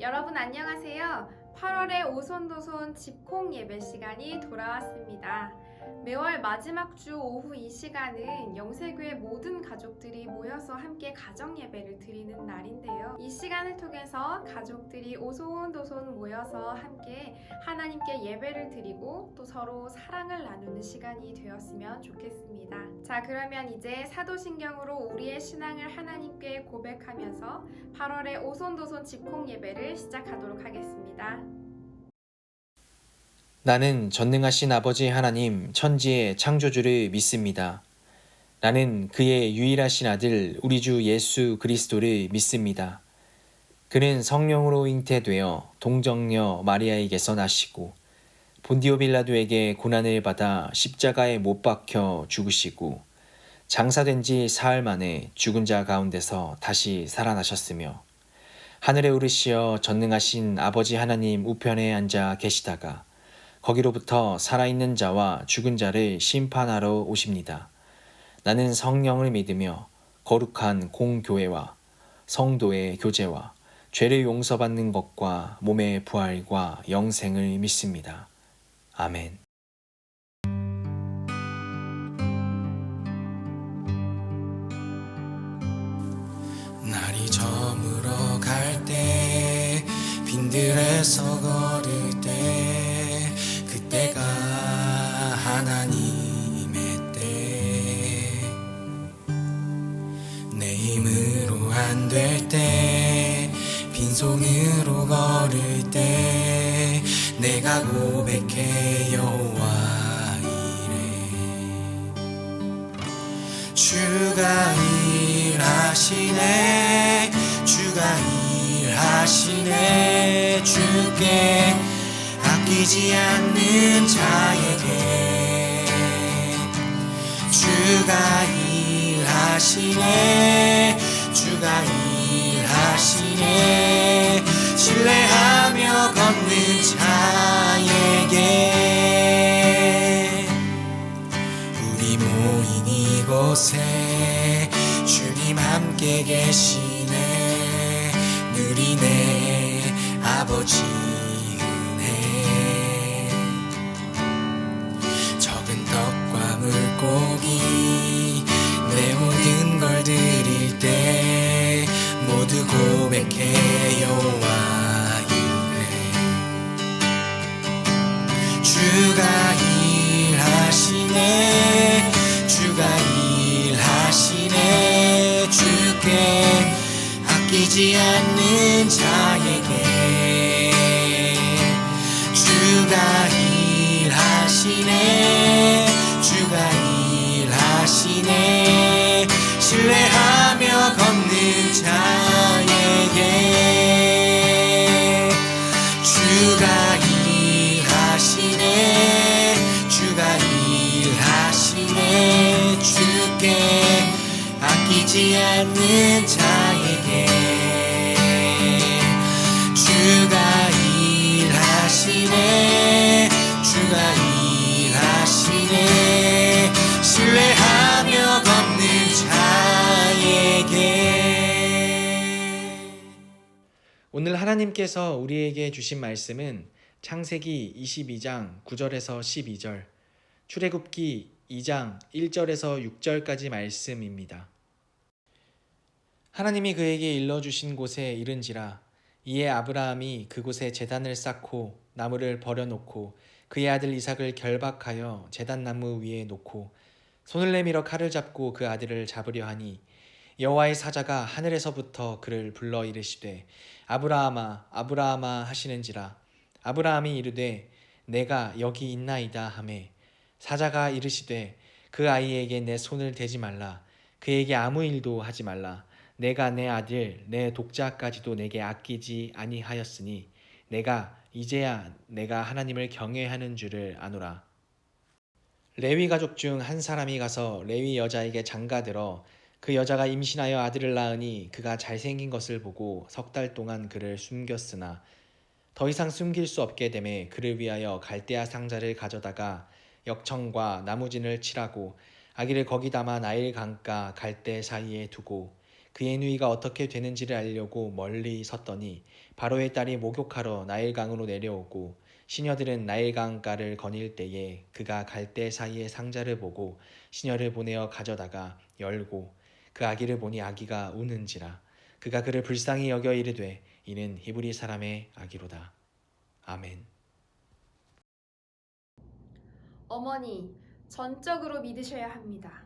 여러분 안녕하세요. 8월의 오손도손 집콕 예배 시간이 돌아왔습니다. 매월 마지막 주 오후 이 시간은 영세교회 모든 가족들이 모여서 함께 가정 예배를 드리는 날인데요. 이 시간을 통해서 가족들이 오손도손 모여서 함께 하나님께 예배를 드리고 또 서로 사랑을 나누는 시간이 되었으면 좋겠습니다. 자, 그러면 이제 사도신경으로 우리의 신앙을 하나님께 고백하면서 8월의 오손도손 집콕 예배를 시작하도록 하겠습니다. 나는 전능하신 아버지 하나님 천지의 창조주를 믿습니다. 나는 그의 유일하신 아들 우리 주 예수 그리스도를 믿습니다. 그는 성령으로 잉태되어 동정녀 마리아에게서 나시고 본디오 빌라도에게 고난을 받아 십자가에 못 박혀 죽으시고 장사된 지 사흘 만에 죽은 자 가운데서 다시 살아나셨으며 하늘에 오르시어 전능하신 아버지 하나님 우편에 앉아 계시다가 거기로부터 살아있는 자와 죽은 자를 심판하러 오십니다. 나는 성령을 믿으며 거룩한 공교회와 성도의 교제와 죄를 용서받는 것과 몸의 부활과 영생을 믿습니다. 아멘. 날이 저물어 갈 때 빈들에서 걸을 때 그때가 하나님의 때 내 힘으로 안 될 때 빈손으로 걸을 때 내가 고백해 여호와 이래 주가 일하시네 주가 일하시네 주께 아끼지 않는 자에게 주가 일하시네 주가 일하시네 신뢰하며 걷는 자에게 우리 모인 이곳에 주님 함께 계시네 누리네 아버지 은혜 적은 떡과 물고기 내 모든 걸 드릴 때 모두 고백해 여호와 이래 주가 일하시네 주가 일하시네 주께 아끼지 않는 자에게 주가 일하시네 주가 일하시네 신뢰하며 걷는 자에게 주가 일하시네 주가 일하시네 주께 아끼지 않는 자에게 주가 일하시네 주가 일하시네 신뢰하며 걷는 자에게 오늘 하나님께서 우리에게 주신 말씀은 창세기 22장 9절에서 12절, 출애굽기 2장 1절에서 6절까지 말씀입니다. 하나님이 그에게 일러주신 곳에 이른지라 이에 아브라함이 그곳에 제단을 쌓고 나무를 버려놓고 그의 아들 이삭을 결박하여 제단나무 위에 놓고 손을 내밀어 칼을 잡고 그 아들을 잡으려 하니 여호와의 사자가 하늘에서부터 그를 불러 이르시되 아브라함아 아브라함아 하시는지라 아브라함이 이르되 내가 여기 있나이다 하매 사자가 이르시되 그 아이에게 내 손을 대지 말라 그에게 아무 일도 하지 말라 내가 내 아들 내 독자까지도 내게 아끼지 아니하였으니 내가 이제야 내가 하나님을 경외하는 줄을 아노라. 레위 가족 중 한 사람이 가서 레위 여자에게 장가들어 그 여자가 임신하여 아들을 낳으니 그가 잘생긴 것을 보고 석 달 동안 그를 숨겼으나 더 이상 숨길 수 없게 되매 그를 위하여 갈대아 상자를 가져다가 역청과 나무진을 칠하고 아기를 거기 담아 나일 강가 갈대 사이에 두고 그의 누이가 어떻게 되는지를 알려고 멀리 섰더니 바로의 딸이 목욕하러 나일강으로 내려오고 시녀들은 나일강가를 거닐 때에 그가 갈대 사이에 상자를 보고 시녀를 보내어 가져다가 열고 그 아기를 보니 아기가 우는지라 그가 그를 불쌍히 여겨 이르되 이는 히브리 사람의 아기로다. 아멘. 어머니, 전적으로 믿으셔야 합니다.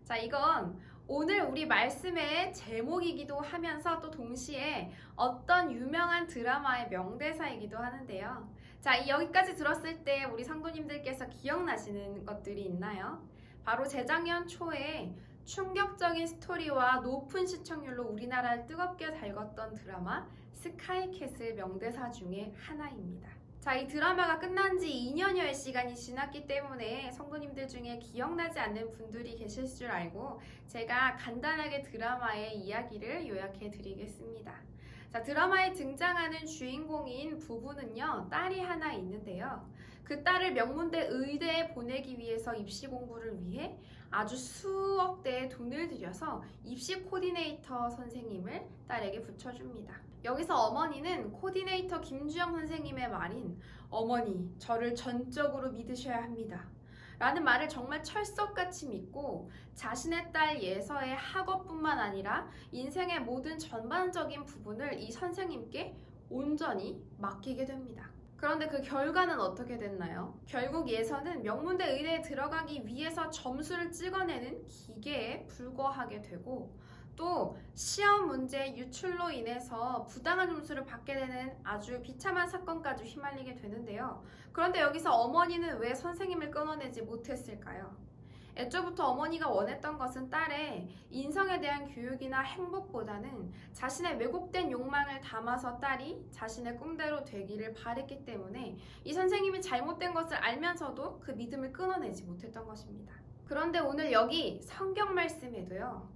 자, 이건 오늘 우리 말씀의 제목이기도 하면서 또 동시에 어떤 유명한 드라마의 명대사이기도 하는데요. 자, 여기까지 들었을 때 우리 성도님들께서 기억나시는 것들이 있나요? 바로 재작년 초에 충격적인 스토리와 높은 시청률로 우리나라를 뜨겁게 달궜던 드라마 스카이캐슬 명대사 중에 하나입니다. 자, 이 드라마가 끝난 지 2년여의 시간이 지났기 때문에 성도님들 중에 기억나지 않는 분들이 계실 줄 알고 제가 간단하게 드라마의 이야기를 요약해 드리겠습니다. 자, 드라마에 등장하는 주인공인 부부는요, 딸이 하나 있는데요. 그 딸을 명문대 의대에 보내기 위해서 입시 공부를 위해 아주 수억 대의 돈을 들여서 입시 코디네이터 선생님을 딸에게 붙여줍니다. 여기서 어머니는 코디네이터 김주영 선생님의 말인 어머니, 저를 전적으로 믿으셔야 합니다. 라는 말을 정말 철석같이 믿고 자신의 딸 예서의 학업뿐만 아니라 인생의 모든 전반적인 부분을 이 선생님께 온전히 맡기게 됩니다. 그런데 그 결과는 어떻게 됐나요? 결국 예서는 명문대 의대에 들어가기 위해서 점수를 찍어내는 기계에 불과하게 되고 또 시험 문제 유출로 인해서 부당한 점수를 받게 되는 아주 비참한 사건까지 휘말리게 되는데요. 그런데 여기서 어머니는 왜 선생님을 끊어내지 못했을까요? 애초부터 어머니가 원했던 것은 딸의 인성에 대한 교육이나 행복보다는 자신의 왜곡된 욕망을 담아서 딸이 자신의 꿈대로 되기를 바랬기 때문에 이 선생님이 잘못된 것을 알면서도 그 믿음을 끊어내지 못했던 것입니다. 그런데 오늘 여기 성경 말씀에도요,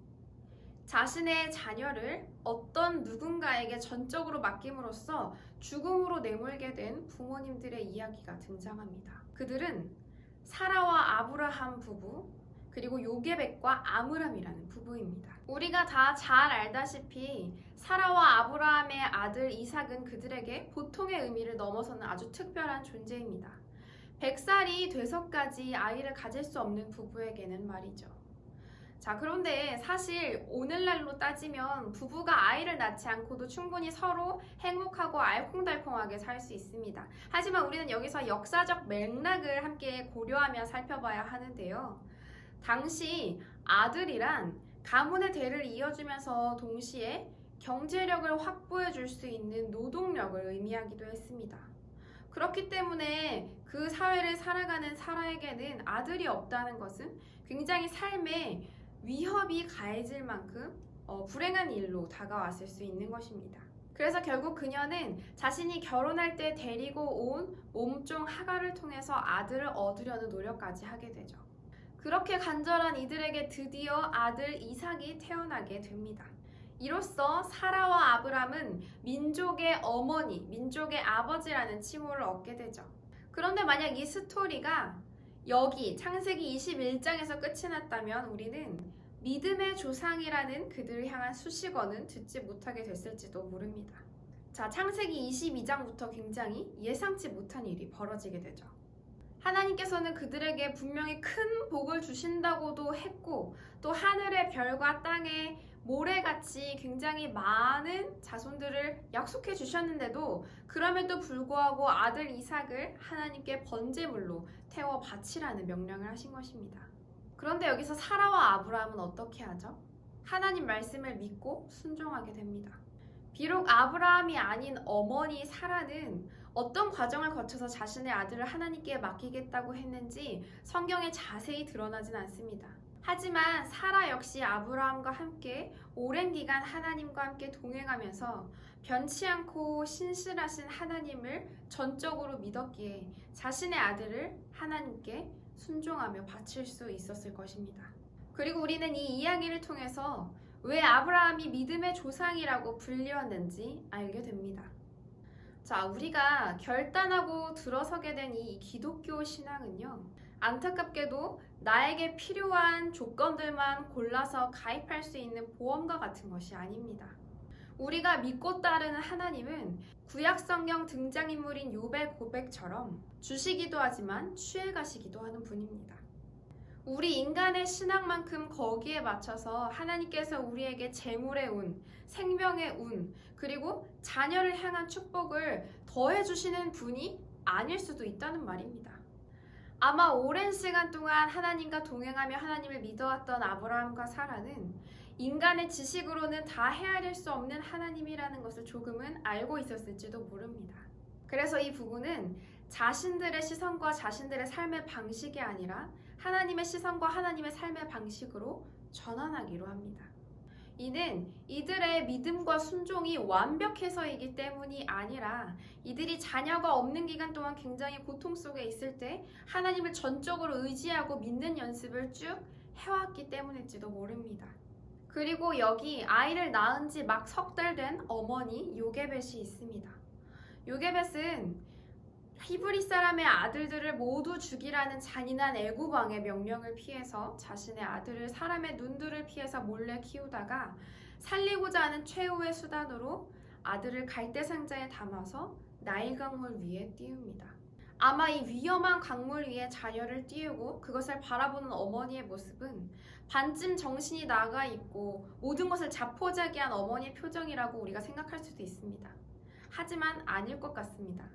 자신의 자녀를 어떤 누군가에게 전적으로 맡김으로써 죽음으로 내몰게 된 부모님들의 이야기가 등장합니다. 그들은 사라와 아브라함 부부, 그리고 요게벳과 아므람이라는 부부입니다. 우리가 다 잘 알다시피 사라와 아브라함의 아들 이삭은 그들에게 보통의 의미를 넘어서는 아주 특별한 존재입니다. 100살이 돼서까지 아이를 가질 수 없는 부부에게는 말이죠. 자, 그런데 사실 오늘날로 따지면 부부가 아이를 낳지 않고도 충분히 서로 행복하고 알콩달콩하게 살 수 있습니다. 하지만 우리는 여기서 역사적 맥락을 함께 고려하며 살펴봐야 하는데요. 당시 아들이란 가문의 대를 이어주면서 동시에 경제력을 확보해 줄 수 있는 노동력을 의미하기도 했습니다. 그렇기 때문에 그 사회를 살아가는 사라에게는 아들이 없다는 것은 굉장히 삶에 위협이 가해질 만큼 불행한 일로 다가왔을 수 있는 것입니다. 그래서 결국 그녀는 자신이 결혼할 때 데리고 온 몸종 하갈을 통해서 아들을 얻으려는 노력까지 하게 되죠. 그렇게 간절한 이들에게 드디어 아들 이삭이 태어나게 됩니다. 이로써 사라와 아브람은 민족의 어머니, 민족의 아버지라는 칭호를 얻게 되죠. 그런데 만약 이 스토리가 여기 창세기 21장에서 끝이 났다면 우리는 믿음의 조상이라는 그들을 향한 수식어는 듣지 못하게 됐을지도 모릅니다. 자, 창세기 22장부터 굉장히 예상치 못한 일이 벌어지게 되죠. 하나님께서는 그들에게 분명히 큰 복을 주신다고도 했고 또 하늘의 별과 땅의 모래같이 굉장히 많은 자손들을 약속해 주셨는데도 그럼에도 불구하고 아들 이삭을 하나님께 번제물로 태워 바치라는 명령을 하신 것입니다. 그런데 여기서 사라와 아브라함은 어떻게 하죠? 하나님 말씀을 믿고 순종하게 됩니다. 비록 아브라함이 아닌 어머니 사라는 어떤 과정을 거쳐서 자신의 아들을 하나님께 맡기겠다고 했는지 성경에 자세히 드러나진 않습니다. 하지만 사라 역시 아브라함과 함께 오랜 기간 하나님과 함께 동행하면서 변치 않고 신실하신 하나님을 전적으로 믿었기에 자신의 아들을 하나님께 순종하며 바칠 수 있었을 것입니다. 그리고 우리는 이 이야기를 통해서 왜 아브라함이 믿음의 조상이라고 불리웠는지 알게 됩니다. 자, 우리가 결단하고 들어서게 된 이 기독교 신앙은요, 안타깝게도 나에게 필요한 조건들만 골라서 가입할 수 있는 보험과 같은 것이 아닙니다. 우리가 믿고 따르는 하나님은 구약 성경 등장인물인 욥의 고백처럼 주시기도 하지만 취해가시기도 하는 분입니다. 우리 인간의 신앙만큼 거기에 맞춰서 하나님께서 우리에게 재물의 운, 생명의 운, 그리고 자녀를 향한 축복을 더해주시는 분이 아닐 수도 있다는 말입니다. 아마 오랜 시간 동안 하나님과 동행하며 하나님을 믿어왔던 아브라함과 사라는 인간의 지식으로는 다 헤아릴 수 없는 하나님이라는 것을 조금은 알고 있었을지도 모릅니다. 그래서 이 부부는 자신들의 시선과 자신들의 삶의 방식이 아니라 하나님의 시선과 하나님의 삶의 방식으로 전환하기로 합니다. 이는 이들의 믿음과 순종이 완벽해서이기 때문이 아니라 이들이 자녀가 없는 기간 동안 굉장히 고통 속에 있을 때 하나님을 전적으로 의지하고 믿는 연습을 쭉 해왔기 때문일지도 모릅니다. 그리고 여기 아이를 낳은 지 막 석 달 된 어머니 요게벳이 있습니다. 요게벳은 히브리 사람의 아들들을 모두 죽이라는 잔인한 애굽 왕의 명령을 피해서 자신의 아들을 사람의 눈들을 피해서 몰래 키우다가 살리고자 하는 최후의 수단으로 아들을 갈대 상자에 담아서 나일 강물 위에 띄웁니다. 아마 이 위험한 강물 위에 자녀를 띄우고 그것을 바라보는 어머니의 모습은 반쯤 정신이 나가 있고 모든 것을 자포자기한 어머니의 표정이라고 우리가 생각할 수도 있습니다. 하지만 아닐 것 같습니다.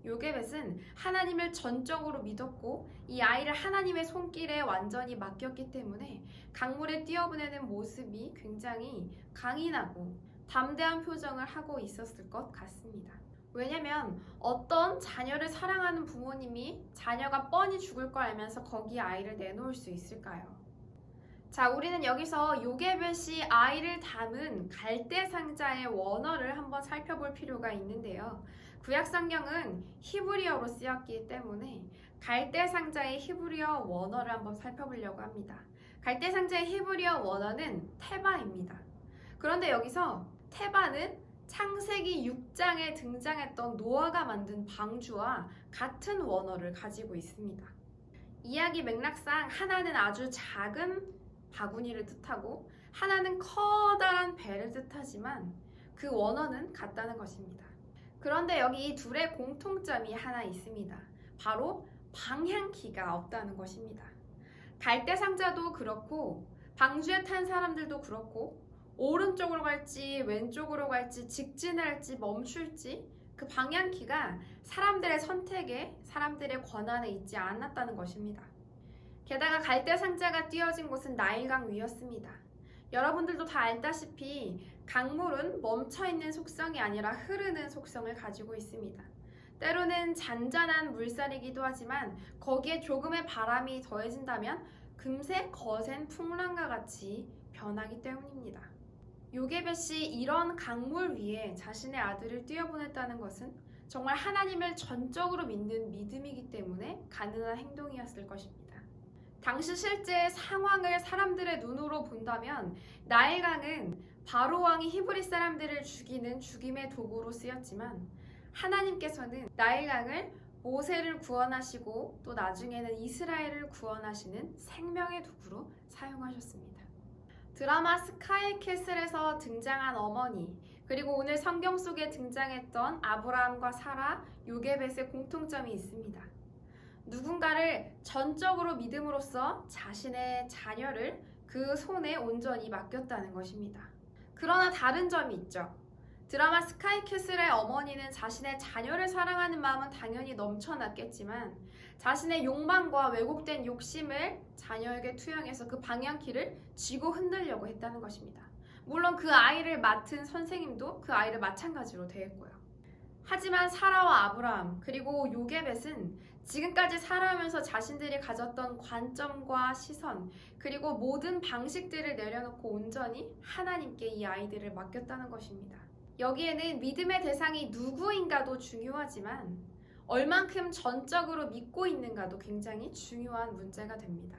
요게벳은 하나님을 전적으로 믿었고 이 아이를 하나님의 손길에 완전히 맡겼기 때문에 강물에 띄어보내는 모습이 굉장히 강인하고 담대한 표정을 하고 있었을 것 같습니다. 왜냐면 어떤 자녀를 사랑하는 부모님이 자녀가 뻔히 죽을 걸 알면서 거기에 아이를 내놓을 수 있을까요? 자, 우리는 여기서 요게벳이 아이를 담은 갈대 상자의 원어를 한번 살펴볼 필요가 있는데요. 구약 성경은 히브리어로 쓰였기 때문에 갈대 상자의 히브리어 원어를 한번 살펴보려고 합니다. 갈대 상자의 히브리어 원어는 테바입니다. 그런데 여기서 테바는 창세기 6장에 등장했던 노아가 만든 방주와 같은 원어를 가지고 있습니다. 이야기 맥락상 하나는 아주 작은 바구니를 뜻하고 하나는 커다란 배를 뜻하지만 그 원어는 같다는 것입니다. 그런데 여기 이 둘의 공통점이 하나 있습니다. 바로 방향키가 없다는 것입니다. 갈대 상자도 그렇고 방주에 탄 사람들도 그렇고 오른쪽으로 갈지 왼쪽으로 갈지 직진을 할지 멈출지 그 방향키가 사람들의 선택에 사람들의 권한에 있지 않았다는 것입니다. 게다가 갈대 상자가 띄어진 곳은 나일강 위였습니다. 여러분들도 다 알다시피 강물은 멈춰있는 속성이 아니라 흐르는 속성을 가지고 있습니다. 때로는 잔잔한 물살이기도 하지만 거기에 조금의 바람이 더해진다면 금세 거센 풍랑과 같이 변하기 때문입니다. 요게벳이 이런 강물 위에 자신의 아들을 띄어보냈다는 것은 정말 하나님을 전적으로 믿는 믿음이기 때문에 가능한 행동이었을 것입니다. 당시 실제 상황을 사람들의 눈으로 본다면 나일강은 바로 왕이 히브리 사람들을 죽이는 죽임의 도구로 쓰였지만 하나님께서는 나일강을 모세를 구원하시고 또 나중에는 이스라엘을 구원하시는 생명의 도구로 사용하셨습니다. 드라마 스카이캐슬에서 등장한 어머니 그리고 오늘 성경 속에 등장했던 아브라함과 사라, 요게벳의 공통점이 있습니다. 누군가를 전적으로 믿음으로써 자신의 자녀를 그 손에 온전히 맡겼다는 것입니다. 그러나 다른 점이 있죠. 드라마 스카이캐슬의 어머니는 자신의 자녀를 사랑하는 마음은 당연히 넘쳐났겠지만 자신의 욕망과 왜곡된 욕심을 자녀에게 투영해서 그 방향키를 쥐고 흔들려고 했다는 것입니다. 물론 그 아이를 맡은 선생님도 그 아이를 마찬가지로 대했고요. 하지만 사라와 아브라함 그리고 요게벳은 지금까지 살아오면서 자신들이 가졌던 관점과 시선 그리고 모든 방식들을 내려놓고 온전히 하나님께 이 아이들을 맡겼다는 것입니다. 여기에는 믿음의 대상이 누구인가도 중요하지만 얼만큼 전적으로 믿고 있는가도 굉장히 중요한 문제가 됩니다.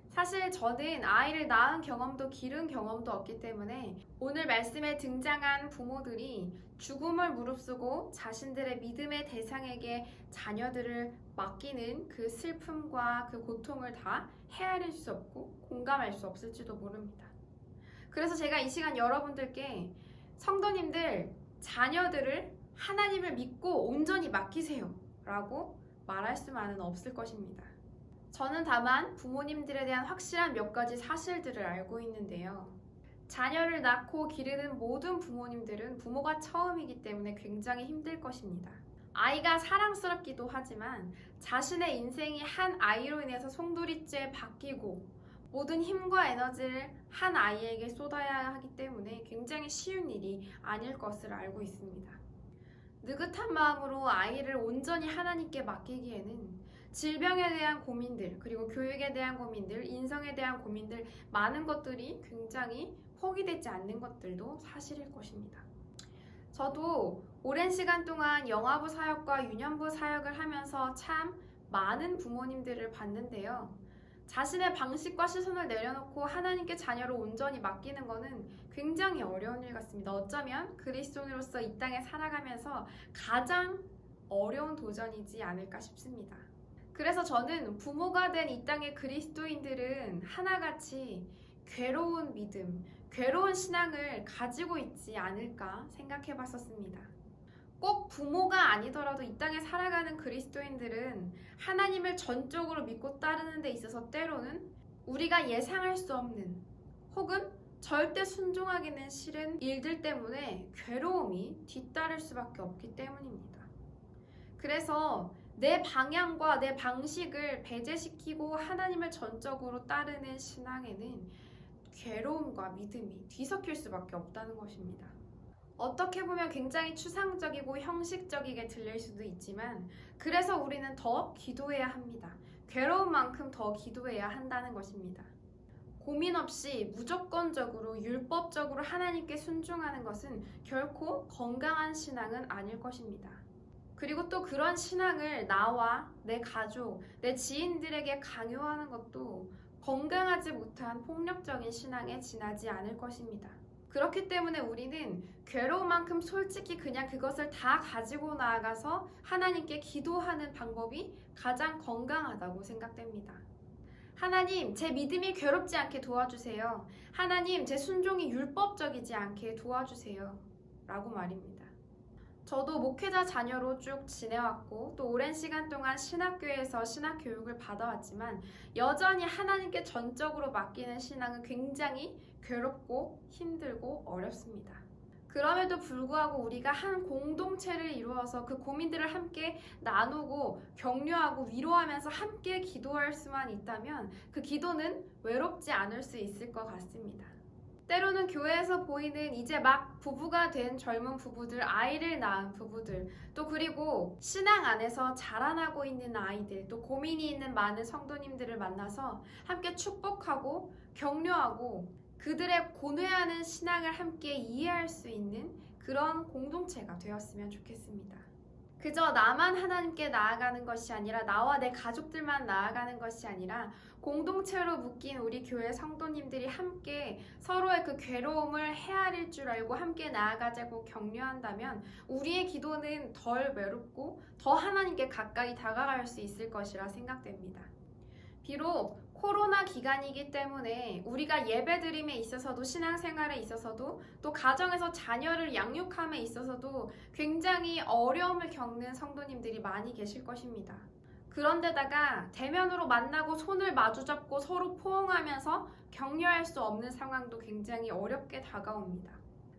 사실 저는 아이를 낳은 경험도 기른 경험도 없기 때문에 오늘 말씀에 등장한 부모들이 죽음을 무릅쓰고 자신들의 믿음의 대상에게 자녀들을 맡기는 그 슬픔과 그 고통을 다 헤아릴 수 없고 공감할 수 없을지도 모릅니다. 그래서 제가 이 시간 여러분들께 성도님들, 자녀들을 하나님을 믿고 온전히 맡기세요 라고 말할 수만은 없을 것입니다. 저는 다만 부모님들에 대한 확실한 몇 가지 사실들을 알고 있는데요. 자녀를 낳고 기르는 모든 부모님들은 부모가 처음이기 때문에 굉장히 힘들 것입니다. 아이가 사랑스럽기도 하지만 자신의 인생이 한 아이로 인해서 송두리째 바뀌고 모든 힘과 에너지를 한 아이에게 쏟아야 하기 때문에 굉장히 쉬운 일이 아닐 것을 알고 있습니다. 느긋한 마음으로 아이를 온전히 하나님께 맡기기에는 질병에 대한 고민들, 그리고 교육에 대한 고민들, 인성에 대한 고민들, 많은 것들이 굉장히 포기되지 않는 것들도 사실일 것입니다. 저도 오랜 시간 동안 영아부 사역과 유년부 사역을 하면서 참 많은 부모님들을 봤는데요. 자신의 방식과 시선을 내려놓고 하나님께 자녀를 온전히 맡기는 것은 굉장히 어려운 일 같습니다. 어쩌면 그리스도인으로서 이 땅에 살아가면서 가장 어려운 도전이지 않을까 싶습니다. 그래서 저는 부모가 된 이 땅의 그리스도인들은 하나같이 괴로운 믿음, 괴로운 신앙을 가지고 있지 않을까 생각해 봤었습니다. 꼭 부모가 아니더라도 이 땅에 살아가는 그리스도인들은 하나님을 전적으로 믿고 따르는 데 있어서 때로는 우리가 예상할 수 없는 혹은 절대 순종하기는 싫은 일들 때문에 괴로움이 뒤따를 수밖에 없기 때문입니다. 그래서 내 방향과 내 방식을 배제시키고 하나님을 전적으로 따르는 신앙에는 괴로움과 믿음이 뒤섞일 수밖에 없다는 것입니다. 어떻게 보면 굉장히 추상적이고 형식적이게 들릴 수도 있지만 그래서 우리는 더 기도해야 합니다. 괴로운 만큼 더 기도해야 한다는 것입니다. 고민 없이 무조건적으로 율법적으로 하나님께 순종하는 것은 결코 건강한 신앙은 아닐 것입니다. 그리고 또 그런 신앙을 나와 내 가족, 내 지인들에게 강요하는 것도 건강하지 못한 폭력적인 신앙에 지나지 않을 것입니다. 그렇기 때문에 우리는 괴로운 만큼 솔직히 그냥 그것을 다 가지고 나아가서 하나님께 기도하는 방법이 가장 건강하다고 생각됩니다. 하나님, 제 믿음이 괴롭지 않게 도와주세요. 하나님, 제 순종이 율법적이지 않게 도와주세요. 라고 말입니다. 저도 목회자 자녀로 쭉 지내왔고 또 오랜 시간 동안 신학교에서 신학교육을 받아왔지만 여전히 하나님께 전적으로 맡기는 신앙은 굉장히 괴롭고 힘들고 어렵습니다. 그럼에도 불구하고 우리가 한 공동체를 이루어서 그 고민들을 함께 나누고 격려하고 위로하면서 함께 기도할 수만 있다면 그 기도는 외롭지 않을 수 있을 것 같습니다. 때로는 교회에서 보이는 이제 막 부부가 된 젊은 부부들, 아이를 낳은 부부들, 또 그리고 신앙 안에서 자라나고 있는 아이들, 또 고민이 있는 많은 성도님들을 만나서 함께 축복하고 격려하고 그들의 고뇌하는 신앙을 함께 이해할 수 있는 그런 공동체가 되었으면 좋겠습니다. 그저 나만 하나님께 나아가는 것이 아니라 나와 내 가족들만 나아가는 것이 아니라 공동체로 묶인 우리 교회 성도님들이 함께 서로의 그 괴로움을 헤아릴 줄 알고 함께 나아가자고 격려한다면 우리의 기도는 덜 외롭고 더 하나님께 가까이 다가갈 수 있을 것이라 생각됩니다. 비록 코로나 기간이기 때문에 우리가 예배드림에 있어서도 신앙생활에 있어서도 또 가정에서 자녀를 양육함에 있어서도 굉장히 어려움을 겪는 성도님들이 많이 계실 것입니다. 그런데다가 대면으로 만나고 손을 마주잡고 서로 포옹하면서 격려할 수 없는 상황도 굉장히 어렵게 다가옵니다.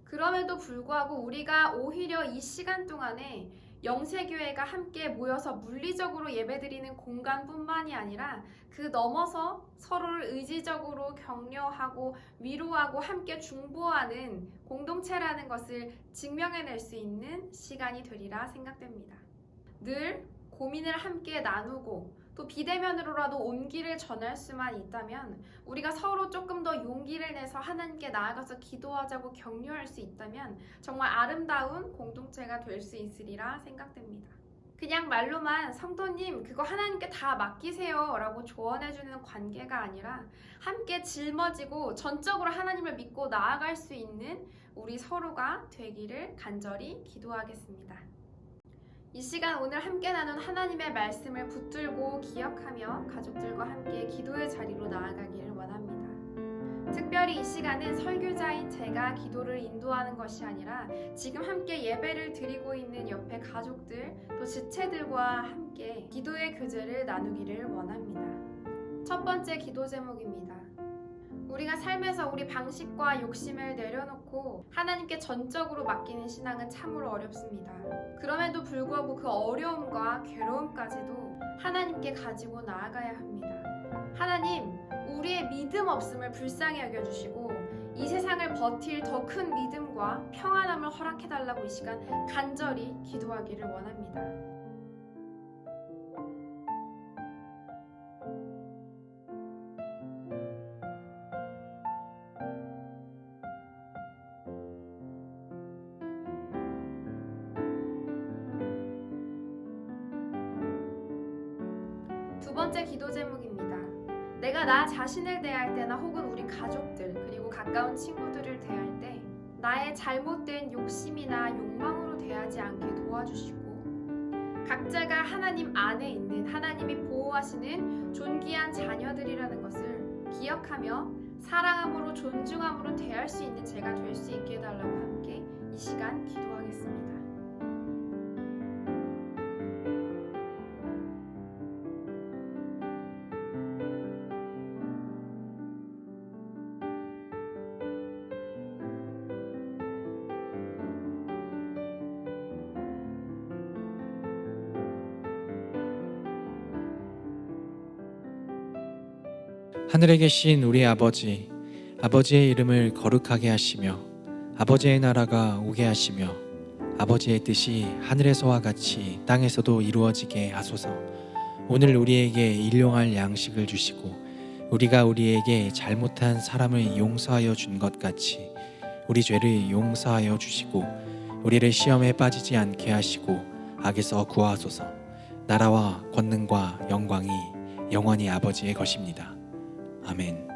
그럼에도 불구하고 우리가 오히려 이 시간 동안에 영세교회가 함께 모여서 물리적으로 예배드리는 공간뿐만이 아니라 그 넘어서 서로를 의지적으로 격려하고 위로하고 함께 중보하는 공동체라는 것을 증명해낼 수 있는 시간이 되리라 생각됩니다. 늘 고민을 함께 나누고 또 비대면으로라도 온기를 전할 수만 있다면 우리가 서로 조금 더 용기를 내서 하나님께 나아가서 기도하자고 격려할 수 있다면 정말 아름다운 공동체가 될 수 있으리라 생각됩니다. 그냥 말로만 성도님 그거 하나님께 다 맡기세요 라고 조언해주는 관계가 아니라 함께 짊어지고 전적으로 하나님을 믿고 나아갈 수 있는 우리 서로가 되기를 간절히 기도하겠습니다. 이 시간 오늘 함께 나눈 하나님의 말씀을 붙들고 기억하며 가족들과 함께 기도의 자리로 나아가기를 원합니다. 특별히 이 시간은 설교자인 제가 기도를 인도하는 것이 아니라 지금 함께 예배를 드리고 있는 옆에 가족들 또 지체들과 함께 기도의 교제를 나누기를 원합니다. 첫 번째 기도 제목입니다. 우리가 삶에서 우리 방식과 욕심을 내려놓고 하나님께 전적으로 맡기는 신앙은 참으로 어렵습니다. 그럼에도 불구하고 그 어려움과 괴로움까지도 하나님께 가지고 나아가야 합니다. 하나님, 우리의 믿음 없음을 불쌍히 여겨주시고 이 세상을 버틸 더 큰 믿음과 평안함을 허락해달라고 이 시간 간절히 기도하기를 원합니다. 두 번째 기도 제목입니다. 내가 나 자신을 대할 때나 혹은 우리 가족들 그리고 가까운 친구들을 대할 때 나의 잘못된 욕심이나 욕망으로 대하지 않게 도와주시고 각자가 하나님 안에 있는 하나님이 보호하시는 존귀한 자녀들이라는 것을 기억하며 사랑함으로 존중함으로 대할 수 있는 제가 될 수 있게 해달라고 함께 이 시간 기도하겠습니다. 하늘에 계신 우리 아버지, 아버지의 이름을 거룩하게 하시며 아버지의 나라가 오게 하시며 아버지의 뜻이 하늘에서와 같이 땅에서도 이루어지게 하소서. 오늘 우리에게 일용할 양식을 주시고 우리가 우리에게 잘못한 사람을 용서하여 준 것 같이 우리 죄를 용서하여 주시고 우리를 시험에 빠지지 않게 하시고 악에서 구하소서. 나라와 권능과 영광이 영원히 아버지의 것입니다. 아멘.